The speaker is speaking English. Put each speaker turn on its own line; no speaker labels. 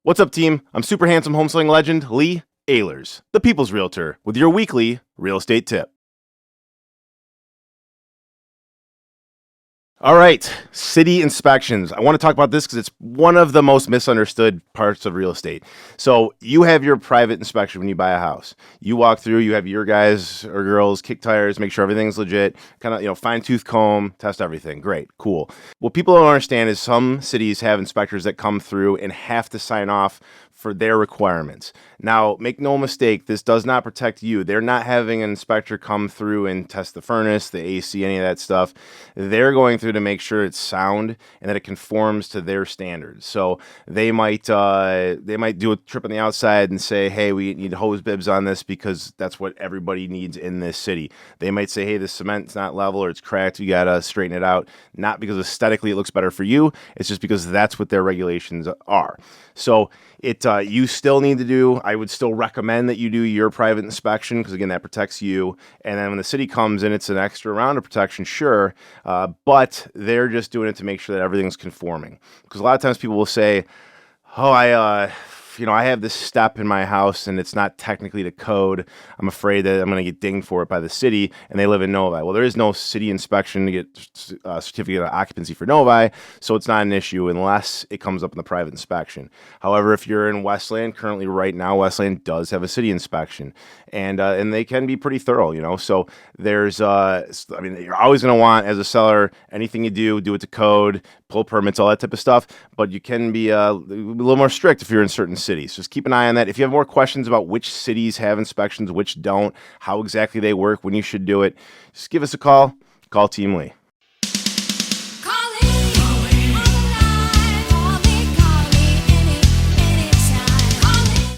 What's up, team? I'm super handsome homeselling legend Lee Ehlers, the People's Realtor, with your weekly real estate tip. All right, city inspections. I want to talk about this because it's one of the most misunderstood parts of real estate. So you have your private inspection when you buy a house. You walk through, you have your guys or girls kick tires, make sure everything's legit, kind of, fine tooth comb, test everything. Great, cool. What people don't understand is some cities have inspectors that come through and have to sign off for their requirements. Now, make no mistake, this does not protect you. They're not having an inspector come through and test the furnace, the AC, any of that stuff. They're going through to make sure it's sound and that it conforms to their standards. So they might do a trip on the outside and say, hey, we need hose bibs on this because that's what everybody needs in this city. They might say, hey, the cement's not level or it's cracked, you gotta straighten it out. Not because aesthetically it looks better for you, it's just because that's what their regulations are. So you still need to do, I would still recommend that you do your private inspection because, again, that protects you. And then when the city comes in, it's an extra round of protection, sure, but they're just doing it to make sure that everything's conforming. Because a lot of times people will say, oh, I have this step in my house and it's not technically to code. I'm afraid that I'm going to get dinged for it by the city, and they live in Novi. Well, there is no city inspection to get a certificate of occupancy for Novi, so it's not an issue unless it comes up in the private inspection. However, if you're in Westland, currently right now, Westland does have a city inspection, and they can be pretty thorough, So there's, you're always going to want, as a seller, anything you do it to code, pull permits, all that type of stuff, but you can be a little more strict if you're in certain cities. Just keep an eye on that. If you have more questions about which cities have inspections, which don't, how exactly they work, when you should do it, just give us a call. Call Team Lee.